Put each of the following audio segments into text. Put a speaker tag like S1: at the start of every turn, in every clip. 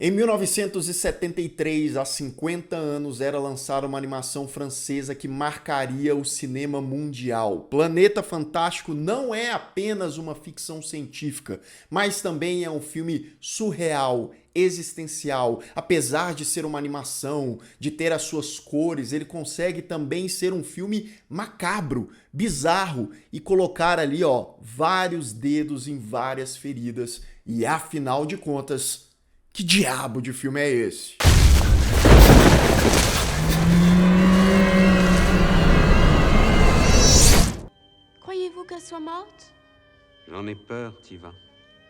S1: Em 1973, há 50 anos, era lançada uma animação francesa que marcaria o cinema mundial. Planeta Fantástico não é apenas uma ficção científica, mas também é um filme surreal, existencial. Apesar de ser uma animação, de ter as suas cores, ele consegue também ser um filme macabro, bizarro e colocar ali, vários dedos em várias feridas. E afinal de contas, que diabo de filme é esse?
S2: Croyez-vous qu'elle soit morte?
S3: J'en ai peur, Tiva.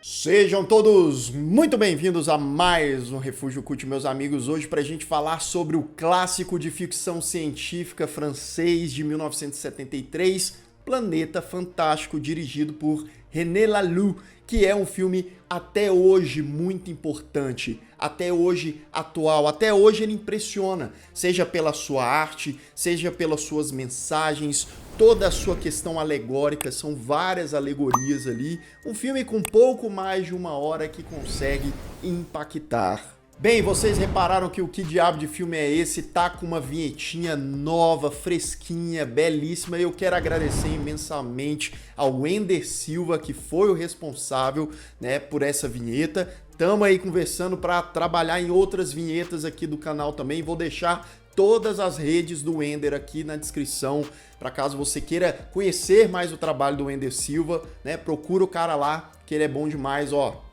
S1: Sejam todos muito bem-vindos a mais um Refúgio Cult, meus amigos. Hoje para a gente falar sobre o clássico de ficção científica francês de 1973, Planeta Fantástico, dirigido por René Laloux, que é um filme até hoje muito importante, até hoje atual, até hoje ele impressiona, seja pela sua arte, seja pelas suas mensagens, toda a sua questão alegórica, são várias alegorias ali, um filme com pouco mais de uma hora que consegue impactar. Bem, vocês repararam que o que diabo de filme é esse? Tá com uma vinhetinha nova, fresquinha, belíssima. E eu quero agradecer imensamente ao Wender Silva, que foi o responsável, por essa vinheta. Tamo aí conversando para trabalhar em outras vinhetas aqui do canal também. Vou deixar todas as redes do Wender aqui na descrição, para caso você queira conhecer mais o trabalho do Wender Silva, procura o cara lá, que ele é bom demais,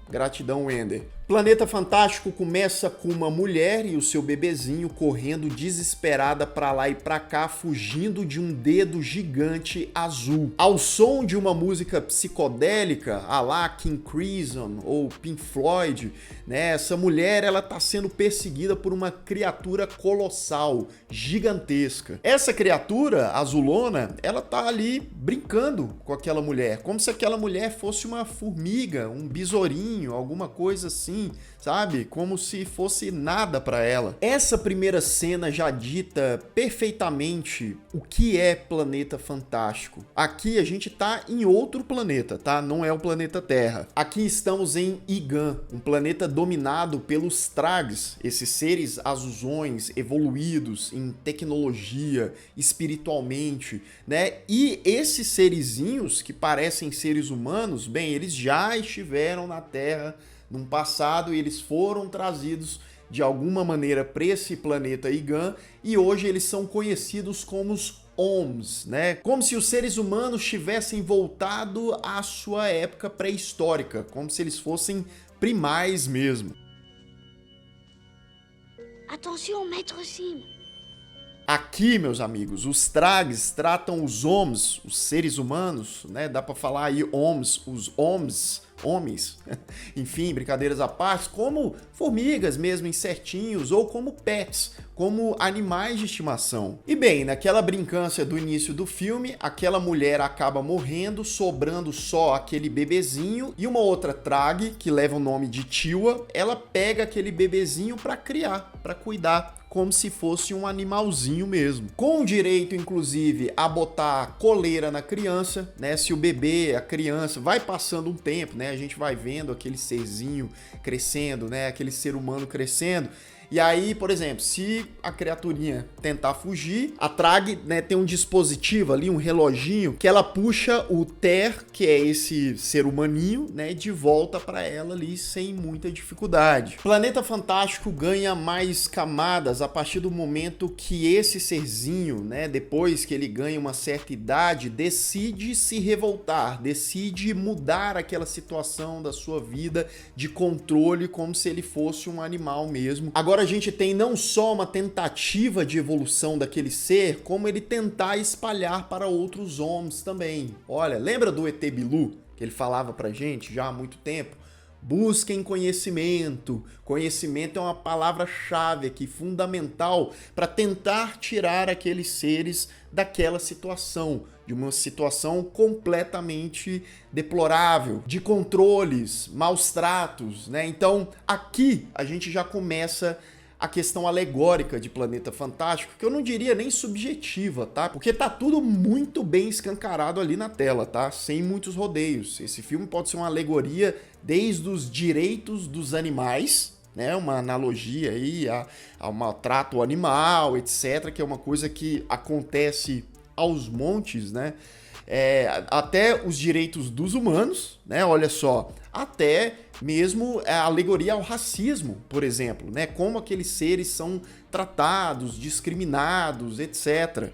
S1: Gratidão, Wender. Planeta Fantástico começa com uma mulher e o seu bebezinho correndo desesperada pra lá e pra cá, fugindo de um dedo gigante azul. Ao som de uma música psicodélica, à la King Crimson ou Pink Floyd, essa mulher ela tá sendo perseguida por uma criatura colossal, gigantesca. Essa criatura azulona, ela tá ali brincando com aquela mulher, como se aquela mulher fosse uma formiga, um besourinho, alguma coisa assim, sabe? Como se fosse nada pra ela. Essa primeira cena já dita perfeitamente o que é Planeta Fantástico. Aqui a gente tá em outro planeta, tá? Não é o planeta Terra. Aqui estamos em Igan, um planeta dominado pelos Trags, esses seres azulões evoluídos em tecnologia, espiritualmente, E esses serizinhos que parecem seres humanos, bem, eles já estiveram na Terra num passado e eles foram trazidos de alguma maneira para esse planeta Igan e hoje eles são conhecidos como os Oms, Como se os seres humanos tivessem voltado à sua época pré-histórica, como se eles fossem primais mesmo.
S2: Attention, maître Sim.
S1: Aqui, meus amigos, os Trags tratam os Oms, os seres humanos, Dá para falar aí Oms, os Oms, homens, enfim, brincadeiras à parte, como formigas mesmo, insetinhos, ou como pets, como animais de estimação. E bem, naquela brincância do início do filme, aquela mulher acaba morrendo, sobrando só aquele bebezinho, e uma outra Trag, que leva o nome de Tiwa, ela pega aquele bebezinho para criar, para cuidar, como se fosse um animalzinho mesmo. Com direito, inclusive, a botar coleira na criança, Se o bebê, a criança, vai passando um tempo, A gente vai vendo aquele serzinho crescendo, Aquele ser humano crescendo. E aí, por exemplo, se a criaturinha tentar fugir, a Trag, tem um dispositivo ali, um reloginho, que ela puxa o Ter, que é esse ser humaninho, de volta para ela ali sem muita dificuldade. Planeta Fantástico ganha mais camadas a partir do momento que esse serzinho, depois que ele ganha uma certa idade, decide se revoltar, decide mudar aquela situação da sua vida de controle como se ele fosse um animal mesmo. Agora a gente tem não só uma tentativa de evolução daquele ser, como ele tentar espalhar para outros homens também. Olha, lembra do ET Bilu, que ele falava pra gente já há muito tempo? Busquem conhecimento. Conhecimento é uma palavra-chave aqui, fundamental, para tentar tirar aqueles seres daquela situação, de uma situação completamente deplorável, de controles, maus tratos, Então, aqui a gente já começa a questão alegórica de Planeta Fantástico, que eu não diria nem subjetiva, tá? Porque tá tudo muito bem escancarado ali na tela, tá? Sem muitos rodeios. Esse filme pode ser uma alegoria desde os direitos dos animais, né? Uma analogia aí ao maltrato animal, etc., que é uma coisa que acontece aos montes, né? Até os direitos dos humanos, né? Olha só, até mesmo a alegoria ao racismo, por exemplo, né? Como aqueles seres são tratados, discriminados, etc.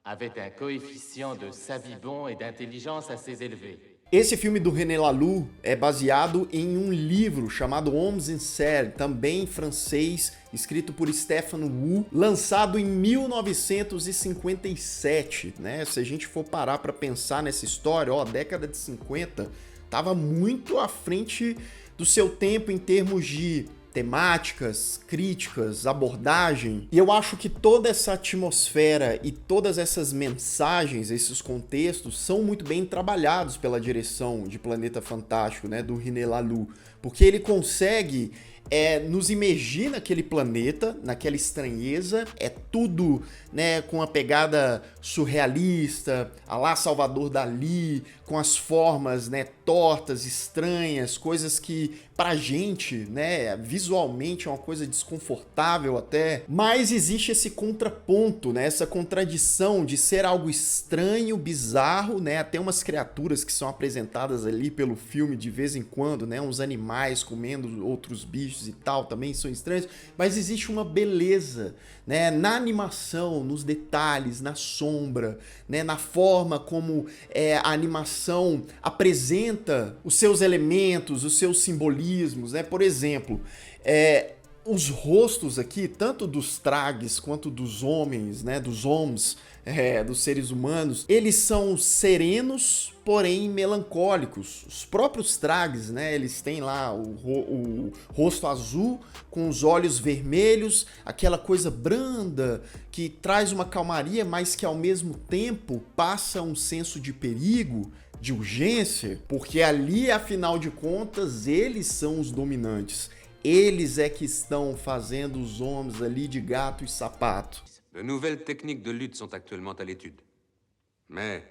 S4: Avait un coefficient de savibond et d'intelligence assez élevé.
S1: Esse filme do René Laloux é baseado em um livro chamado Hommes en Serre, também francês, escrito por Stéphane Wu, lançado em 1957, né? Se a gente for parar para pensar nessa história, ó, a década de 50 estava muito à frente do seu tempo em termos de temáticas, críticas, abordagem. E eu acho que toda essa atmosfera e todas essas mensagens, esses contextos, são muito bem trabalhados pela direção de Planeta Fantástico, né, do René Laloux, porque ele consegue nos imergir naquele planeta, naquela estranheza, tudo, né, com a pegada surrealista, a lá Salvador Dalí, com as formas, né, tortas, estranhas, coisas que pra gente, né, visualmente é uma coisa desconfortável até, mas existe esse contraponto, né, essa contradição de ser algo estranho, bizarro, né, até umas criaturas que são apresentadas ali pelo filme de vez em quando, né, uns animais comendo outros bichos e tal, também são estranhos, mas existe uma beleza, né, na animação, nos detalhes, na sombra, né, na forma como a animação apresenta os seus elementos, os seus simbolismos, né, por exemplo, os rostos aqui, tanto dos Trags quanto dos homens, né, dos homens, dos seres humanos, eles são serenos, porém melancólicos. Os próprios Trags, né, eles têm lá o rosto azul com os olhos vermelhos, aquela coisa branda que traz uma calmaria, mas que ao mesmo tempo passa um senso de perigo, de urgência, porque ali, afinal de contas, eles são os dominantes. Eles que estão fazendo os homens ali de gato e sapato.
S3: De nouvelles techniques de lutte sont actuellement à l'étude. Mais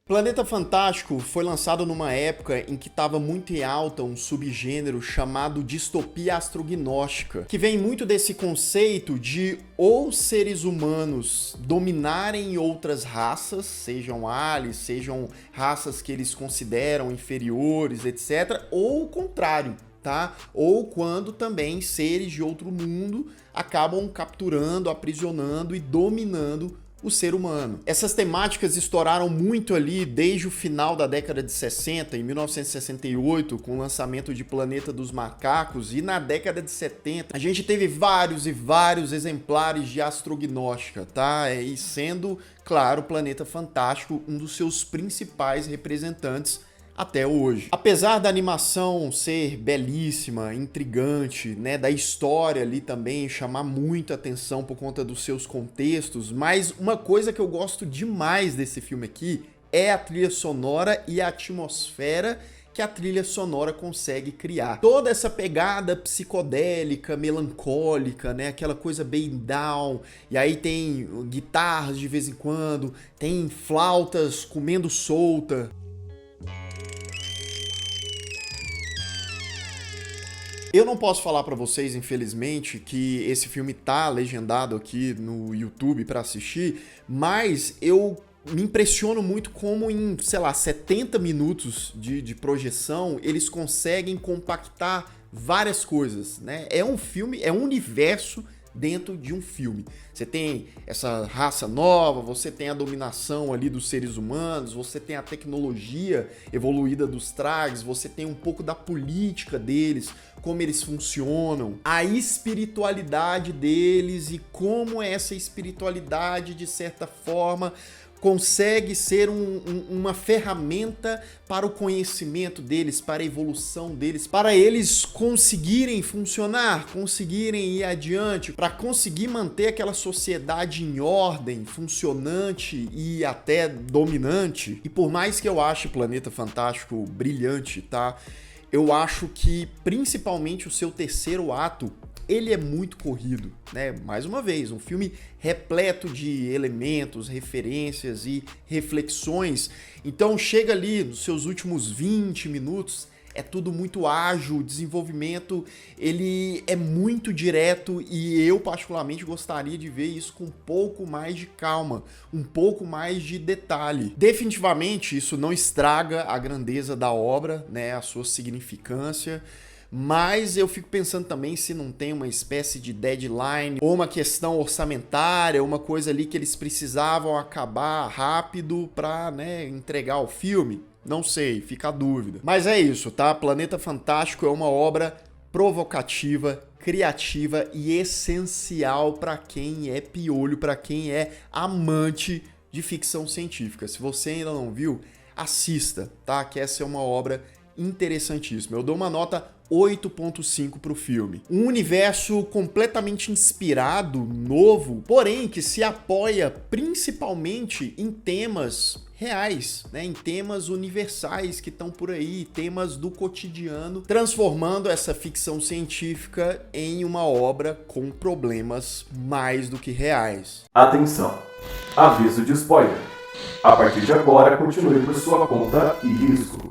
S1: Planeta Fantástico foi lançado numa época em que estava muito em alta um subgênero chamado distopia astrognóstica, que vem muito desse conceito de ou seres humanos dominarem outras raças, sejam aliens, sejam raças que eles consideram inferiores, etc., ou o contrário, tá? Ou quando também seres de outro mundo acabam capturando, aprisionando e dominando o ser humano. Essas temáticas estouraram muito ali desde o final da década de 60, em 1968, com o lançamento de Planeta dos Macacos, e na década de 70 a gente teve vários e vários exemplares de astrognóstica, tá? E sendo, claro, Planeta Fantástico um dos seus principais representantes até hoje. Apesar da animação ser belíssima, intrigante, né, da história ali também chamar muita atenção por conta dos seus contextos, mas uma coisa que eu gosto demais desse filme aqui é a trilha sonora e a atmosfera que a trilha sonora consegue criar. Toda essa pegada psicodélica, melancólica, né, aquela coisa bem down, e aí tem guitarras de vez em quando, tem flautas comendo solta. Eu não posso falar pra vocês, infelizmente, que esse filme tá legendado aqui no YouTube pra assistir, mas eu me impressiono muito como em, sei lá, 70 minutos de projeção, eles conseguem compactar várias coisas, né? É um filme, é um universo dentro de um filme. Você tem essa raça nova, você tem a dominação ali dos seres humanos, você tem a tecnologia evoluída dos Trags, você tem um pouco da política deles, como eles funcionam, a espiritualidade deles e como essa espiritualidade, de certa forma, consegue ser uma ferramenta para o conhecimento deles, para a evolução deles, para eles conseguirem funcionar, conseguirem ir adiante, para conseguir manter aquela sociedade em ordem, funcionante e até dominante. E por mais que eu ache Planeta Fantástico brilhante, tá? Eu acho que principalmente o seu terceiro ato, ele é muito corrido, né? Mais uma vez, um filme repleto de elementos, referências e reflexões. Então chega ali nos seus últimos 20 minutos, é tudo muito ágil, o desenvolvimento ele é muito direto e eu particularmente gostaria de ver isso com um pouco mais de calma, um pouco mais de detalhe. Definitivamente isso não estraga a grandeza da obra, né, a sua significância, mas eu fico pensando também se não tem uma espécie de deadline ou uma questão orçamentária, uma coisa ali que eles precisavam acabar rápido para, né, entregar o filme. Não sei, fica a dúvida. Mas é isso, tá? Planeta Fantástico é uma obra provocativa, criativa e essencial para quem é piolho, para quem é amante de ficção científica. Se você ainda não viu, assista, tá? Que essa é uma obra interessantíssima. Eu dou uma nota 8.5 pro filme. Um universo completamente inspirado, novo, porém que se apoia principalmente em temas reais, né? Em temas universais que estão por aí, temas do cotidiano, transformando essa ficção científica em uma obra com problemas mais do que reais.
S5: Atenção! Aviso de spoiler. A partir de agora, continue por sua conta e risco.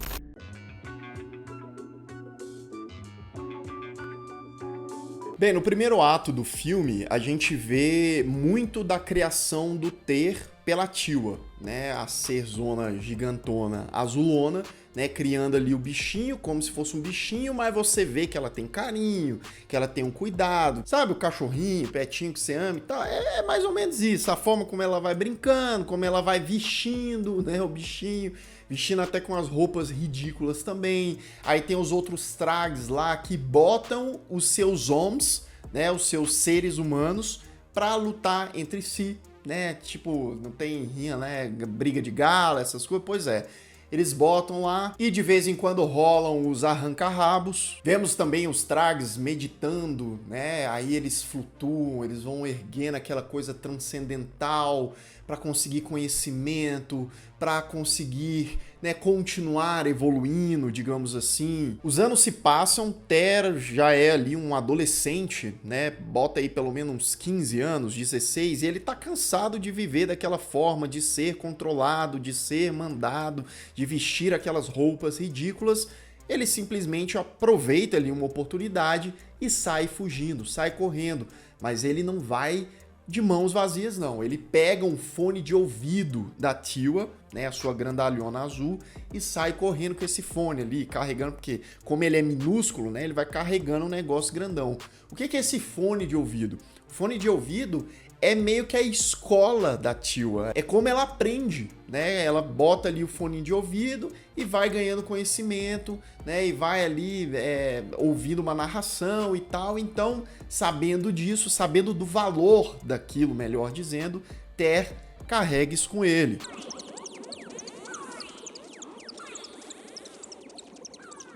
S1: Bem, no primeiro ato do filme, a gente vê muito da criação do Ter pela Tiwa, né? A serzona gigantona azulona, né? Criando ali o bichinho como se fosse um bichinho, mas você vê que ela tem carinho, que ela tem um cuidado. Sabe o cachorrinho, o petinho que você ama e tal? É mais ou menos isso. A forma como ela vai brincando, como ela vai vestindo, né? O bichinho. Vestindo até com as roupas ridículas também. Aí tem os outros Trags lá que botam os seus homens, né, os seus seres humanos, pra lutar entre si, né? Tipo, não tem rinha, né? Briga de gala, essas coisas. Pois é. Eles botam lá e de vez em quando rolam os arranca-rabos. Vemos também os Trags meditando, né? Aí eles flutuam, eles vão erguendo aquela coisa transcendental para conseguir conhecimento, para conseguir, né, continuar evoluindo, digamos assim. Os anos se passam, Ter já é ali um adolescente, né? Bota aí pelo menos uns 15 anos, 16, e ele tá cansado de viver daquela forma, de ser controlado, de ser mandado, de vestir aquelas roupas ridículas. Ele simplesmente aproveita ali uma oportunidade e sai fugindo, sai correndo, mas ele não vai de mãos vazias, não. Ele pega um fone de ouvido da Tiwa, né, a sua grandalhona azul, e sai correndo com esse fone ali, carregando, porque como ele é minúsculo, né, ele vai carregando um negócio grandão. O que é esse fone de ouvido? O fone de ouvido é meio que a escola da Tiwa. É como ela aprende, né? Ela bota ali o fone de ouvido e vai ganhando conhecimento, né? E vai ali ouvindo uma narração e tal. Então, sabendo disso, sabendo do valor daquilo, melhor dizendo, Ter carrega isso com ele.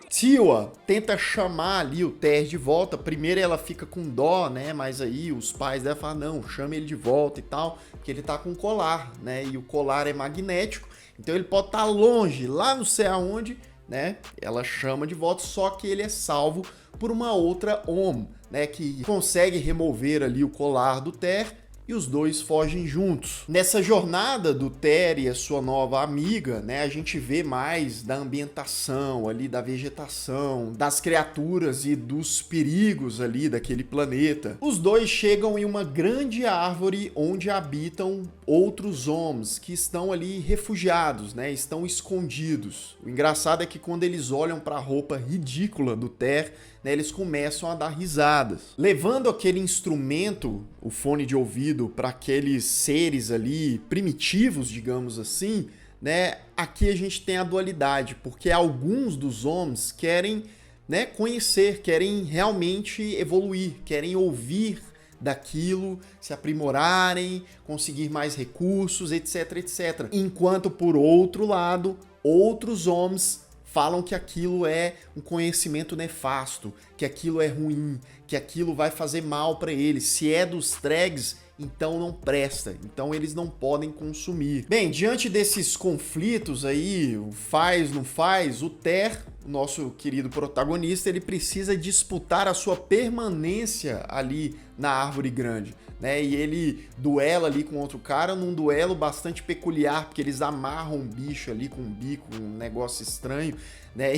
S1: Tiwa tenta chamar ali o Ter de volta. Primeiro ela fica com dó, né? Mas aí os pais dela falam, não, chama ele de volta e tal, porque ele tá com um colar, né? E o colar é magnético, então ele pode estar longe, lá não sei aonde, né? Ela chama de volta, só que ele é salvo por uma outra Om, né? Que consegue remover ali o colar do Ter e os dois fogem juntos. Nessa jornada do Ter e a sua nova amiga, né, a gente vê mais da ambientação ali, da vegetação, das criaturas e dos perigos ali daquele planeta. Os dois chegam em uma grande árvore onde habitam outros homens que estão ali refugiados, né, estão escondidos. O engraçado é que quando eles olham para a roupa ridícula do Ter, né, eles começam a dar risadas. Levando aquele instrumento, o fone de ouvido, para aqueles seres ali primitivos, digamos assim, né, aqui a gente tem a dualidade, porque alguns dos homens querem, né, conhecer, querem realmente evoluir, querem ouvir daquilo, se aprimorarem, conseguir mais recursos, etc, etc. Enquanto, por outro lado, outros homens falam que aquilo é um conhecimento nefasto, que aquilo é ruim, que aquilo vai fazer mal para eles. Se é dos Trags, então não presta, então eles não podem consumir. Bem, diante desses conflitos aí, o faz, não faz, o Ter o nosso querido protagonista, ele precisa disputar a sua permanência ali na árvore grande, né? E ele duela ali com outro cara num duelo bastante peculiar, porque eles amarram um bicho ali com um bico, um negócio estranho, né?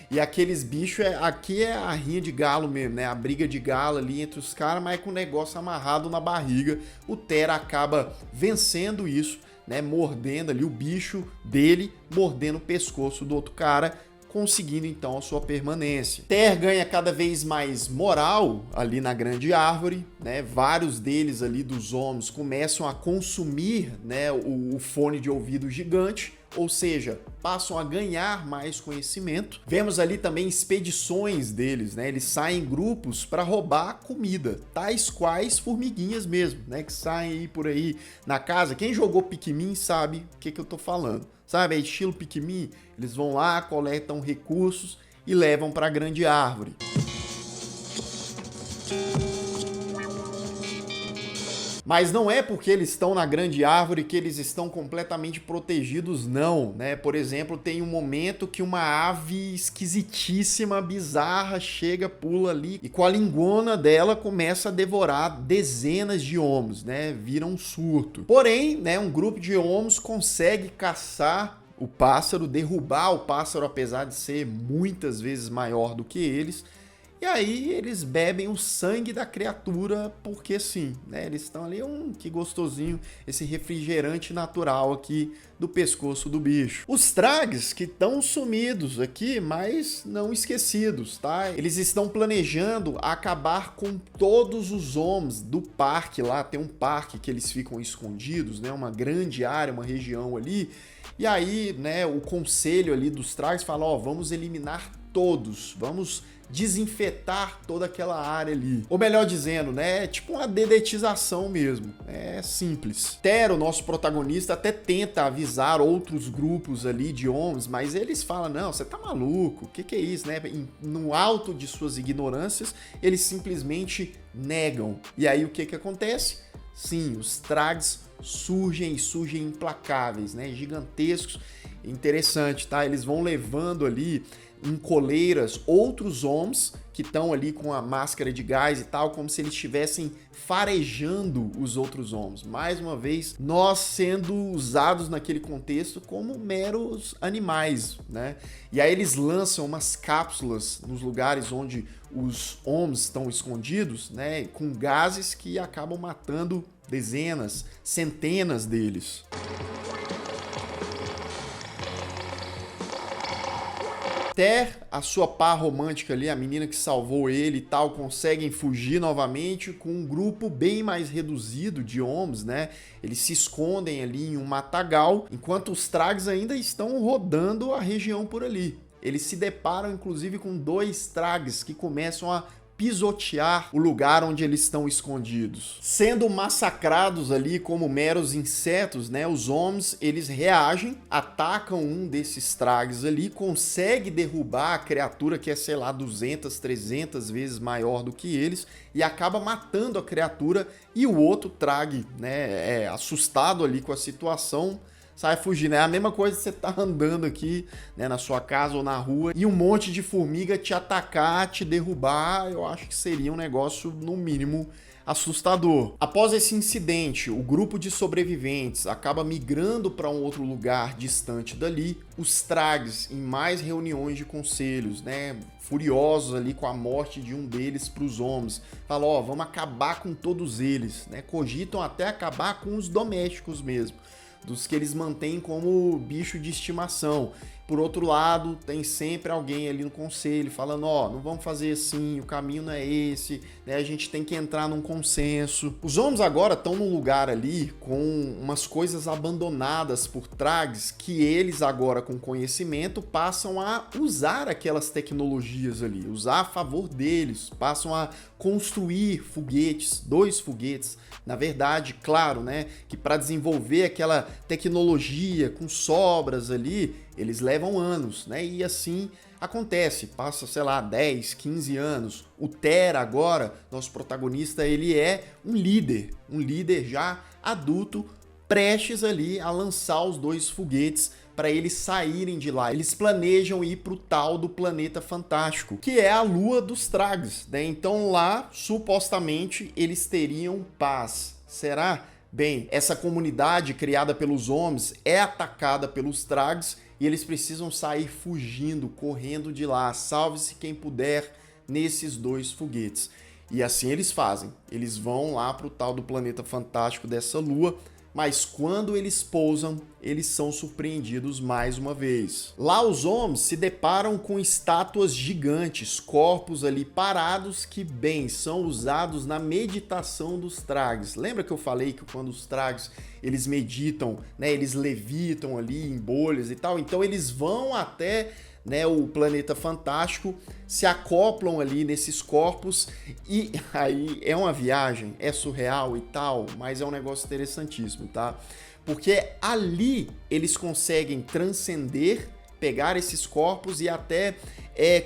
S1: E aqueles bichos, aqui é a rinha de galo mesmo, né? A briga de galo ali entre os caras, mas com o negócio amarrado na barriga. O Ter acaba vencendo isso, né? Mordendo ali o bicho dele, mordendo o pescoço do outro cara, conseguindo então a sua permanência. Ter ganha cada vez mais moral ali na grande árvore, né? Vários deles ali dos homens começam a consumir, né, o fone de ouvido gigante, ou seja, passam a ganhar mais conhecimento. Vemos ali também expedições deles, né? Eles saem em grupos para roubar comida, tais quais formiguinhas mesmo, né? Que saem aí por aí na casa. Quem jogou Pikmin sabe o que eu tô falando. Sabe, é estilo Pikmin, eles vão lá, coletam recursos e levam para a grande árvore. Mas não é porque eles estão na grande árvore que eles estão completamente protegidos, não, né? Por exemplo, tem um momento que uma ave esquisitíssima, bizarra, chega, pula ali e com a lingona dela começa a devorar dezenas de homos, né? Vira um surto. Porém, né, um grupo de homos consegue caçar o pássaro, derrubar o pássaro, apesar de ser muitas vezes maior do que eles. E aí eles bebem o sangue da criatura, porque sim, né? Eles estão ali, que gostosinho, esse refrigerante natural aqui do pescoço do bicho. Os Trags que estão sumidos aqui, mas não esquecidos, tá? Eles estão planejando acabar com todos os homens do parque lá. Tem um parque que eles ficam escondidos, né? Uma grande área, uma região ali. E aí, né, o conselho ali dos Trags fala, ó, vamos eliminar todos, vamos desinfetar toda aquela área ali. Ou melhor dizendo, né, tipo uma dedetização mesmo. É simples. Ter, o nosso protagonista, até tenta avisar outros grupos ali de homens, mas eles falam, não, você tá maluco, o que é isso, né? No alto de suas ignorâncias, eles simplesmente negam. E aí o que acontece? Sim, os Trags surgem implacáveis, né? Gigantescos. Interessante, tá? Eles vão levando ali em coleiras outros homens que estão ali com a máscara de gás e tal, como se eles estivessem farejando os outros homens. Mais uma vez, nós sendo usados naquele contexto como meros animais, né? E aí eles lançam umas cápsulas nos lugares onde os homens estão escondidos, né? Com gases que acabam matando dezenas, centenas deles. Ter, a sua par romântica ali, a menina que salvou ele e tal, conseguem fugir novamente com um grupo bem mais reduzido de homens, né? Eles se escondem ali em um matagal, enquanto os Trags ainda estão rodando a região por ali. Eles se deparam, inclusive, com 2 Trags que começam a pisotear o lugar onde eles estão escondidos. Sendo massacrados ali como meros insetos, né? Os homens, eles reagem, atacam um desses Trags ali, consegue derrubar a criatura que é, sei lá, 200, 300 vezes maior do que eles e acaba matando a criatura, e o outro Trag, né, assustado ali com a situação, sai fugindo. É a mesma coisa que você tá andando aqui, né, na sua casa ou na rua e um monte de formiga te atacar, te derrubar. Eu acho que seria um negócio, no mínimo, assustador. Após esse incidente, o grupo de sobreviventes acaba migrando para um outro lugar distante dali. Os Trags, em mais reuniões de conselhos, né, furiosos ali com a morte de um deles para os homens, falam, ó, vamos acabar com todos eles, né? Cogitam até acabar com os domésticos mesmo, dos que eles mantêm como bicho de estimação. Por outro lado, tem sempre alguém ali no conselho falando, ó, não vamos fazer assim, o caminho não é esse, né? A gente tem que entrar num consenso. Os homens agora estão num lugar ali com umas coisas abandonadas por Trags que eles agora, com conhecimento, passam a usar aquelas tecnologias ali, usar a favor deles, passam a construir foguetes, 2 foguetes. Na verdade, claro, né, que para desenvolver aquela tecnologia com sobras ali, eles levam anos, né? E assim acontece, passa, sei lá, 10, 15 anos. O Ter agora, nosso protagonista, ele é um líder já adulto, prestes ali a lançar os 2 foguetes para eles saírem de lá. Eles planejam ir pro tal do Planeta Fantástico, que é a lua dos Trags, né? Então lá, supostamente, eles teriam paz. Será? Bem, essa comunidade criada pelos homens é atacada pelos Trags e eles precisam sair fugindo, correndo de lá. Salve-se quem puder nesses 2 foguetes. E assim eles fazem. Eles vão lá pro tal do Planeta Fantástico dessa lua, mas quando eles pousam, eles são surpreendidos mais uma vez. Lá os homens se deparam com estátuas gigantes, corpos ali parados que, bem, são usados na meditação dos Trags. Lembra que eu falei que quando os Trags, eles meditam, né, eles levitam ali em bolhas e tal? Então eles vão até, né, o Planeta Fantástico, se acoplam ali nesses corpos e aí é uma viagem, é surreal e tal, mas é um negócio interessantíssimo, tá? Porque ali eles conseguem transcender, pegar esses corpos e até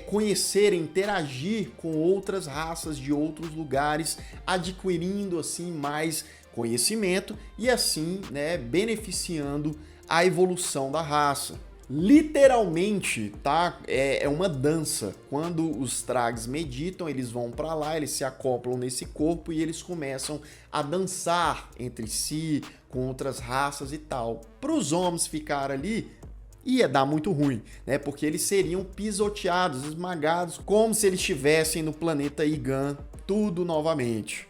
S1: conhecer, interagir com outras raças de outros lugares, adquirindo assim mais conhecimento e assim, né, beneficiando a evolução da raça. Literalmente, tá? É uma dança. Quando os Trags meditam, eles vão para lá, eles se acoplam nesse corpo e eles começam a dançar entre si, com outras raças e tal. Para os homens ficar ali, ia dar muito ruim, né? Porque eles seriam pisoteados, esmagados, como se eles estivessem no planeta Igan, tudo novamente.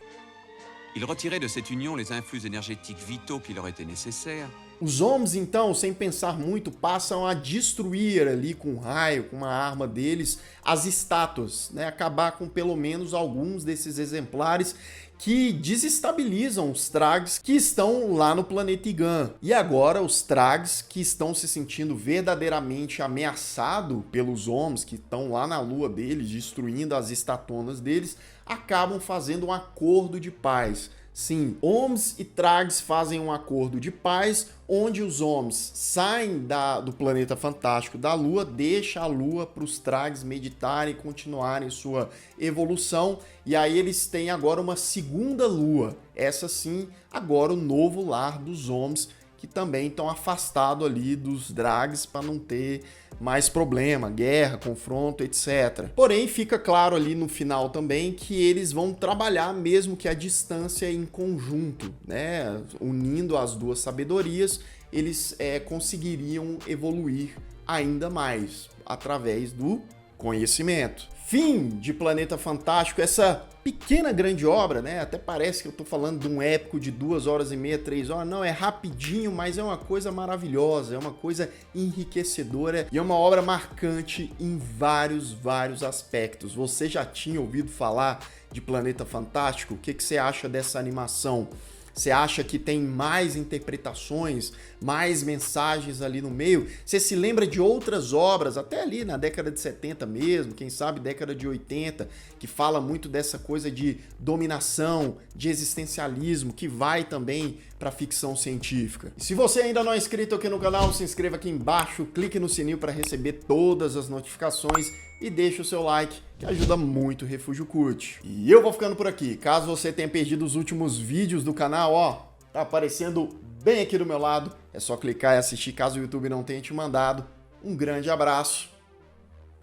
S6: Il retirait de cette union les influx énergétiques vitaux qui leur étaient nécessaires.
S1: Os homens, então, sem pensar muito, passam a destruir ali com um raio, com uma arma deles, as estátuas, né? Acabar com pelo menos alguns desses exemplares que desestabilizam os Trags que estão lá no planeta Igan. E agora os Trags que estão se sentindo verdadeiramente ameaçados pelos homens que estão lá na lua deles, destruindo as estatonas deles, acabam fazendo um acordo de paz. Sim, homens e Trags fazem um acordo de paz, onde os homens saem do Planeta Fantástico da Lua, deixa a Lua para os Trags meditarem e continuarem sua evolução, e aí eles têm agora uma segunda Lua, essa sim, agora o novo lar dos homens, que também estão afastados ali dos Drags para não ter mais problema, guerra, confronto, etc. Porém, fica claro ali no final também que eles vão trabalhar mesmo que à distância em conjunto, né? Unindo as duas sabedorias, eles conseguiriam evoluir ainda mais através do conhecimento. Fim de Planeta Fantástico, essa pequena grande obra, né? Até parece que eu tô falando de um épico de 2 horas e meia, 3 horas. Não, é rapidinho, mas é uma coisa maravilhosa, é uma coisa enriquecedora e é uma obra marcante em vários aspectos. Você já tinha ouvido falar de Planeta Fantástico? O que você acha dessa animação? Você acha que tem mais interpretações, mais mensagens ali no meio? Você se lembra de outras obras, até ali na década de 70 mesmo, quem sabe década de 80, que fala muito dessa coisa de dominação, de existencialismo, que vai também para ficção científica. E se você ainda não é inscrito aqui no canal, se inscreva aqui embaixo, clique no sininho para receber todas as notificações e deixe o seu like, que ajuda muito o Refúgio Cult. E eu vou ficando por aqui. Caso você tenha perdido os últimos vídeos do canal, ó, tá aparecendo bem aqui do meu lado. É só clicar e assistir caso o YouTube não tenha te mandado. Um grande abraço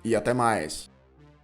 S1: e até mais.